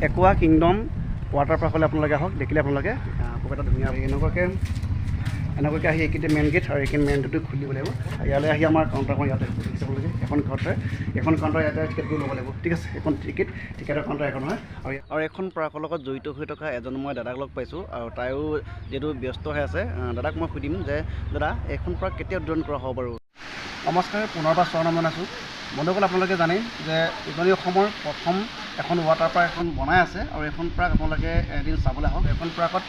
একুৱা kingdom water পাৰ্কলৈ আপোনালোকে আহক। দেখিলে আপোনালোকে খুব এটা ধুনীয়া এনেকুৱাকৈ আহি এইখিনি মেইন গেট আৰু এইখিনি মেইন গেটটো খুলিব লাগিব। ইয়ালৈ আহি আমাৰ কাউণ্টাৰখন ইয়াতে দেখিছে আপোনালোকে, এখন কাউণ্টাৰ ইয়াতে টিকেটবোৰ ল'ব লাগিব। ঠিক আছে, এখন টিকেটৰ কাউণ্টাৰ এখন হয়। আৰু এখন পাৰ্কৰ লগত জড়িত হৈ থকা এজন মই দাদাক লগ পাইছোঁ, আৰু তাইও যিহেতু ব্যস্ত হৈ আছে, দাদাক মই সুধিম যে দাদা এইখন পাৰ্ক কেতিয়া উদ্বোধন কৰা হ'ব বাৰু? নমস্কাৰ, পুনৰবাৰ স্বাগতম জনাইছোঁ। বন্ধুসকল, আপোনালোকে জানে যে উজনি অসমৰ প্ৰথম এখন ৱাটাৰ পাৰ্ক এখন বনাই আছে, আৰু এখন পাৰ্ক আপোনালোকে এদিন চাবলৈ আহক। এখন পাৰ্কত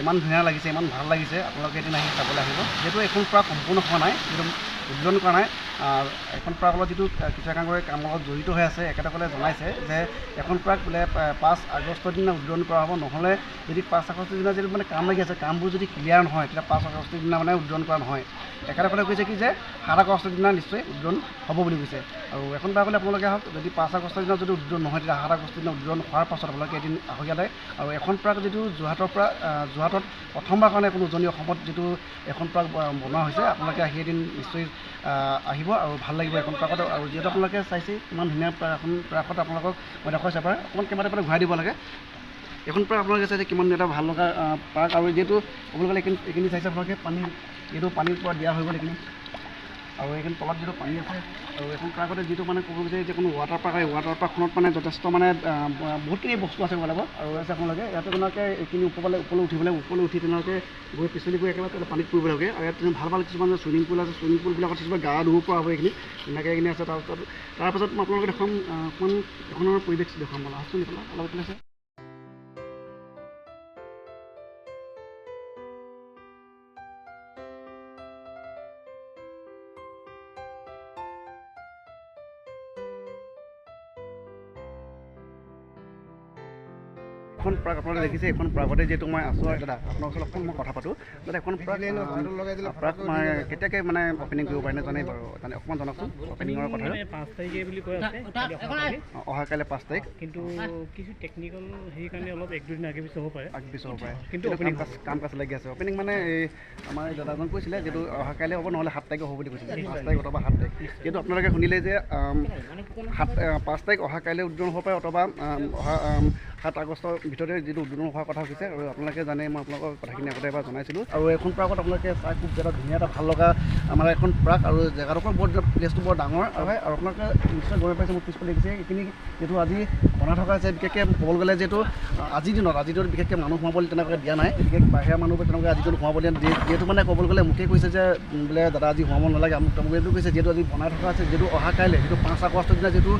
ইমান ধুনীয়া লাগিছে, ইমান ভাল লাগিছে, আপোনালোকে এদিন আহি চাবলৈ আহিব। যিহেতু এখন পাৰ্ক সম্পূৰ্ণ হোৱা নাই, যিটো উদ্বোধন কৰা নাই। এখন পাৰ্কৰ যিটো কিছুসংখ্যক কামৰ লগত জড়িত হৈ আছে, এখেতসকলে জনাইছে যে এখন পাৰ্ক বোলে 5 আগষ্টৰ দিনা উদ্বোধন কৰা হ'ব। নহ'লে যদি 5 আগষ্টৰ দিনা যদি মানে কাম লাগি আছে, কামবোৰ যদি ক্লিয়াৰ নহয়, তেতিয়া 5 আগষ্টৰ দিনা মানে উদ্বোধন কৰা নহয়। এখেতসকলে কৈছে কি যে 7 আগষ্টৰ দিনা নিশ্চয় উদ্বোধন হ'ব বুলি কৈছে। আৰু এখন পাৰ্কলৈ আপোনালোকে আহক, যদি 5 আগষ্টৰ দিনা যদি উদ্বোধন নহয়, তেতিয়া 7 আগষ্টৰ দিনা উদ্বোধন হোৱাৰ পাছত আপোনালোকে এদিন আহক ইয়ালৈ। আৰু এখন পাৰ্ক যিটো যোৰহাটত প্ৰথমবাৰ কাৰণে এখন উজনি অসমত যিটো এখন পাৰ্ক বনোৱা হৈছে, আপোনালোকে আহি এদিন নিশ্চয় আহিব আৰু ভাল লাগিব এখন পাৰ্কত। আৰু যিহেতু আপোনালোকে চাইছে ইমান ধুনীয়া এখন পাৰ্কত আপোনালোকক মই দেখুৱাইছোঁ, এবাৰ অকণমান কেমেৰাৰ পৰা ঘূৰাই দিব লাগে। এখন পাৰ্ক আপোনালোকে চাইছে কিমান এটা ভাল লগা পাৰ্ক। আৰু যিহেতু ক'বলৈ গ'লে এইখিনি চাইছে আপোনালোকে পানীৰ পৰা দিয়া হৈ গ'ল এইখিনি, আৰু এইখিনি তলত যিটো পানী আছে। আৰু এখন পাৰ্কতে যিটো মানে ক'ব বিচাৰে যে কোনো ৱাটাৰ পাৰ্ক, এই ৱাটাৰ পাৰ্কখনত মানে যথেষ্ট মানে বহুতখিনি বস্তু আছে লগত। আৰু আছে আপোনালোকে ইয়াতে আপোনালোকে এইখিনি ওপৰলৈ উঠি তেওঁলোকে গৈ পিছলি গৈ একেবাৰে পানীত পৰিব লাগে। আৰু ইয়াত ভাল কিছুমান চুইমিং পুল আছে, চুইমিং পুলবিলাকত কিছুমান গা ধুব পৰা হ'ব। এইখিনি ধুনীয়াকৈ এইখিনি আছে। তাৰপাছত মই আপোনালোকে দেখুৱাম অকণমান এখনৰ পৰিৱেশ দেখুৱাম মানে আছোঁ এইফালে অলপ আছে। এখন পাৰ্ক আপোনালোকে দেখিছে, এখন পাৰ্কতে যিহেতু মই আছোঁ। আৰু দাদা আপোনাৰ ওচৰত অকণ মই কথা পাতোঁ। দাদা এখন পাৰ্ক মই কেতিয়াকৈ মানে অপেনিং কৰিব পাৰিনে জানেই বাৰু? অকণমান জনাওকচোন অপেনিঙৰ কথা। 5 তাৰিখে বুলি কৈ আছে, অহা কাইলৈ 5 তাৰিখ। কিন্তু কিছু টেকনিকেল হেৰি কাৰণে অলপ 1-2 দিন আগে পিছ হ'ব পাৰে, কিন্তু কাম কাজ লাগি আছে। অপেনিং মানে এই আমাৰ দাদাজন কৈছিলে যিহেতু অহা কাইলৈ হ'ব, নহ'লে 7 তাৰিখে হ'ব বুলি কৈছিলে। 5 তাৰিখ অথবা 7 তাৰিখ। যিহেতু আপোনালোকে শুনিলে যে 5 তাৰিখ অহা কাইলৈ উদ্বোধন হ'ব পাৰে, অথবা অহা 7 আগষ্টৰ ভিতৰতে যিটো উদ্বোধন হোৱাৰ কথা হৈছে। আৰু আপোনালোকে জানে, মই আপোনালোকৰ কথাখিনি আগতে এবাৰ জনাইছিলোঁ। আৰু এখন পাৰ্কত আপোনালোকে চাই খুব এটা ধুনীয়া এটা ভাল লগা আমাৰ এখন পাৰ্ক। আৰু জেগাডোখৰ প্লেচটো বৰ ডাঙৰ হয়। আৰু আপোনালোকে নিশ্চয় গম পাইছে, মোৰ পিছফালে দেখিছে এইখিনি যিহেতু আজি বনাই থকা হৈছে। বিশেষকৈ ক'বলৈ গ'লে যিহেতু আজিৰ দিনত বিশেষকৈ মানুহ সোমাবলৈ তেনেকৈ দিয়া নাই। বিশেষ বাহিৰা মানুহবোৰ তেনেকৈ আজিৰ দিনত সোমাবলৈ দিয়া। যিহেতু মানে ক'বলৈ গ'লে মোকেই কৈছে যে বোলে দাদা আজি সোমাব নালাগে, আমুক তামুক এইটো কৈছে। যিহেতু আজি বনাই থকা আছে, যিহেতু অহা কাইলৈ যিটো 5 আগষ্টৰ দিনা যিহেতু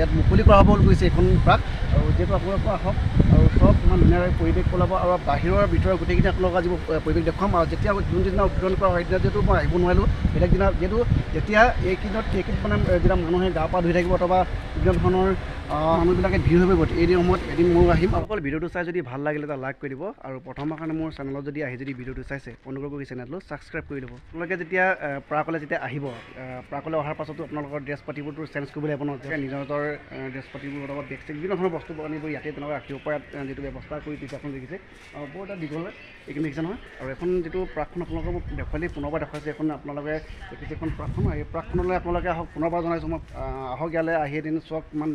ইয়াত মুকলি কৰা হ'ব বুলি কৈছে এইখন পাৰ্ক। আৰু যিহেতু আপোনালোকৰ আহক, আৰু চব ইমান ধুনীয়াকৈ পৰিৱেশ ওলাব। আৰু বাহিৰৰ ভিতৰৰ গোটেইখিনি আপোনালোকক আজি পৰিৱেশ দেখুৱাম। আৰু যেতিয়া যোনদিনা উদ্বোধন কৰা হয়, সেইদিনা যিহেতু মই আহিব নোৱাৰিলোঁ, বেলেগ দিনা যিহেতু যেতিয়া এইকেইদিনত মানে যেতিয়া মানুহে গা পা ধুই থাকিব, অথবা বিভিন্ন ধৰণৰ মানুহবিলাকে ভিৰ হৈ পৰিব, এই সময়ত এদিন ময়ো আহিম। অকল ভিডিঅ'টো চাই যদি ভাল লাগিলে এটা লাইক কৰি দিব। আৰু প্ৰথমৰ কাৰণে মোৰ চেনেলত যদি ভিডিঅ'টো চাইছে, অনুগ্ৰহ কৰি চেনেলটো ছাবস্ক্ৰাইব কৰি দিব। আপোনালোকে যেতিয়া পাৰ্কলৈ আহিব, পাৰ্কলৈ অহাৰ পাছতো আপোনালোকৰ ড্ৰেছ পাতিবোৰতো চেঞ্জ কৰিব লাগিব নহয়। নিজৰ ড্ৰেছ পাতিবোৰ অথবা বেগ চেগ বিভিন্ন ধৰণৰ বস্তু আনিব ইয়াতে তেনেকৈ ৰাখিব পৰা যিটো ব্যৱস্থা কৰি দিছে আপুনি দেখিছে। বৰ এটা দীঘল এইখিনি দেখিছে নহয়। আৰু এখন যিটো পাৰ্কখন আপোনালোকে মোক দেখুৱালি পুনৰবাৰ দেখুৱাইছে, এখন আপোনালোকে দেখিছে এখন পাৰ্কখন। এই পাৰ্কখনলৈ আপোনালোকে আহক, পুনৰবাৰ জনাইছোঁ মই, আহক ইয়ালৈ আহি এদিন চাওক ইমান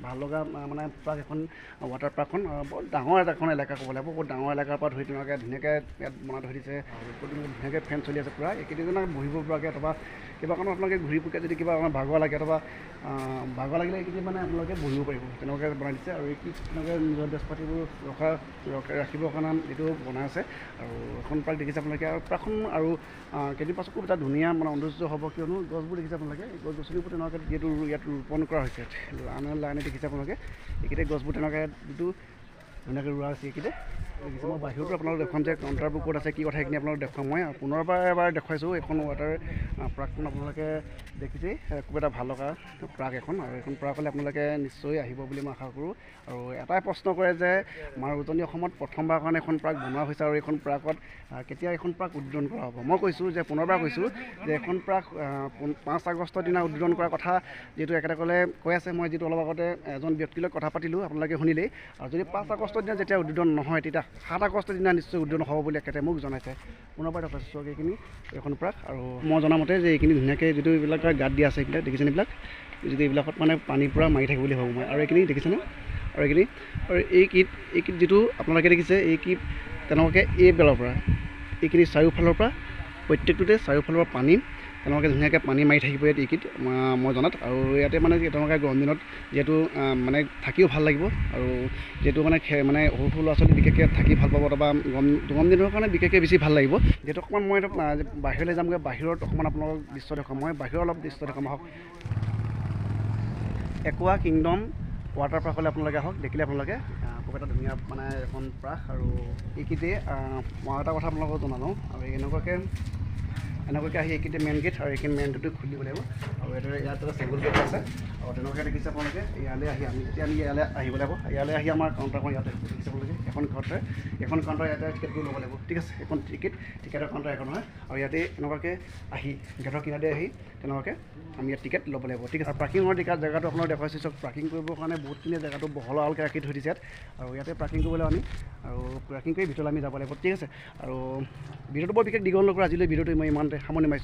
ভাল লগা মানে পাৰ্ক এখন, ৱাটাৰ পাৰ্কখন। বৰ ডাঙৰ এখন এলেকা ক'ব লাগিব, বহুত ডাঙৰ এলেকাৰ পৰা ধৰি তেনেকৈ ধুনীয়াকৈ ইয়াত বনাই থৈ দিছে। ধুনীয়াকৈ ফেন চলি আছে পূৰা। এইকেইদিন বহিব পৰাকৈ, অথবা কিবা কাৰণত আপোনালোকে ঘূৰি ফুৰিকে যদি কিবা ভাগৰ লাগে, অথবা ভাগৰ লাগিলে এইকেইদিন মানে আপোনালোকে বহিব পাৰিব, তেনেকুৱাকৈ বনাই দিছে। আৰু এইখিনি তেনেকৈ নিজৰ ড্ৰেছ পাতিবোৰ ৰাখিবৰ কাৰণে এইটো বনাই আছে। আৰু এখন পাৰ্ক দেখিছে আপোনালোকে। আৰু পাৰ্কখন আৰু কেইদিন পাছত খুব এটা ধুনীয়া মানে সৌন্দৰ্য হ'ব, কিয়নো গছবোৰ দেখিছে আপোনালোকে। এই গছ-গছনিবোৰ তেনেকুৱাকৈ যিহেতু ইয়াত ৰোপণ কৰা হৈছে, লাইনে দেখিছে আপোনালোকে। এইকেইটা গছবোৰ তেনেকৈ যিটো ধুনীয়াকৈ ৰোৱা আছে এইকেইটা দেখিছে। মই বাহিৰতো আপোনালোকক দেখুৱাম যে কাউণ্টাৰবোৰ ক'ত আছে, কি কথা সেইখিনি আপোনালোকক দেখুৱাম। মই পুনৰবাৰ এবাৰ দেখুৱাইছোঁ এইখন ৱাটাৰ পাৰ্কখন। আপোনালোকে দেখিছেই খুব এটা ভাল লগা পাৰ্ক এখন। আৰু এইখন পাৰ্কলৈ আপোনালোকে নিশ্চয় আহিব বুলি মই আশা কৰোঁ। আৰু এটাই প্ৰশ্ন কৰে যে আমাৰ উজনি অসমত প্ৰথমবাৰ কাৰণে এখন পাৰ্ক বনোৱা হৈছে, আৰু এইখন পাৰ্কত কেতিয়া এইখন পাৰ্ক উদ্বোধন কৰা হ'ব। মই কৈছোঁ যে পুনৰবাৰ কৈছোঁ যে এখন পাৰ্ক 5 আগষ্টৰ দিনা উদ্বোধন কৰাৰ কথা যিহেতু একেসকলে কৈ আছে। মই যিটো অলপ আগতে এজন ব্যক্তিৰ লগত কথা পাতিলোঁ, আপোনালোকে শুনিলেই। আৰু যদি 5 আগষ্টৰ দিনা যেতিয়া উদ্বোধন নহয়, তেতিয়া 7 আগষ্টৰ দিনা নিশ্চয় উদ্বোধন হ'ব বুলি এখেতে মোক জনাইছে। পুনৰবাৰ দেখুৱাইছোঁ এইখিনি এইখন পাৰ্ক। আৰু মই জনামতে যে এইখিনি ধুনীয়াকৈ যিটো এইবিলাক গাঁত দিয়া আছে, এইবিলাক দেখিছেনে, এইবিলাক যদি এইবিলাকত মানে পানীৰ পৰা মাৰি থাকিব বুলি ভাবোঁ মই। আৰু এইখিনি দেখিছেনে আৰু এইখিনি আৰু এই কিট যিটো আপোনালোকে দেখিছে এই কিট তেনেকুৱাকৈ এইবেলৰ পৰা এইখিনি চাৰিওফালৰ পৰা প্ৰত্যেকটোতে চাৰিওফালৰ পৰা পানী তেওঁলোকে ধুনীয়াকৈ পানী মাৰি থাকিব ইয়াত এই কিট মই জনাত আৰু ইয়াতে মানে তেওঁলোকে গৰম দিনত যিহেতু মানে থাকিও ভাল লাগিব আৰু যিহেতু মানে মানে সৰু সৰু ল'ৰা ছোৱালী বিশেষকৈ থাকি ভাল পাব বা গৰম দিনৰ কাৰণে বিশেষকৈ বেছি ভাল লাগিব যিহেতু অকণমান মই বাহিৰলৈ যামগৈ বাহিৰত অকণমান আপোনালোকক দৃশ্য দেখুৱাম মই বাহিৰৰ অলপ দৃশ্য দেখুৱাম আহক একুৱা কিংডম ৱাটাৰ পাৰ্কলৈ আপোনালোকে আহক দেখিলে আপোনালোকে খুব এটা ধুনীয়া মানে এখন পাৰ্ক আৰু এইকেইটাই মই এটা কথা আপোনালোকক জনালোঁ আৰু এনেকুৱাকৈ আহি এইকেইটা মেইন গেট আৰু এইখিনি মেইন গেটটো খুলিব লাগিব আৰু ইয়াত এটা চেগুল গেট আছে আৰু তেনেকুৱাকৈ দেখিছে আপোনালোকে ইয়ালৈ আহি যেতিয়া আমি ইয়ালৈ আহিব লাগিব ইয়ালৈ আহি আমাৰ কাউণ্টাৰখন ইয়াতে দেখিছে আপোনালোকে এখন কাউণ্টাৰ ইয়াতে টিকেটটো ল'ব লাগিব ঠিক আছে এখন টিকেটৰ কাউণ্টাৰ এখন হয় আৰু ইয়াতে এনেকুৱাকৈ আহি গেটৰ কিনাৰতে আহি তেনেকুৱাকৈ আমি ইয়াত টিকেট ল'ব লাগিব ঠিক আছে আৰু পাৰ্কিঙৰ জেগাটো আপোনালোক দেখুৱাইছোঁ চব পাৰ্কিং কৰিবৰ কাৰণে বহুতখিনি জেগাটো বহলকৈ ৰাখি থৈ দিছে ইয়াত আৰু ইয়াতে পাৰ্কিং কৰিবলৈ আমি আৰু পাৰ্কিং কৰি ভিতৰলৈ আমি যাব লাগিব ঠিক আছে আৰু ভিডিঅ'টো বৰ বিশেষ দীঘল নকৰোঁ আজিলৈ ভিডিঅ'টো মই ইমানতে সামৰণি মাৰিছোঁ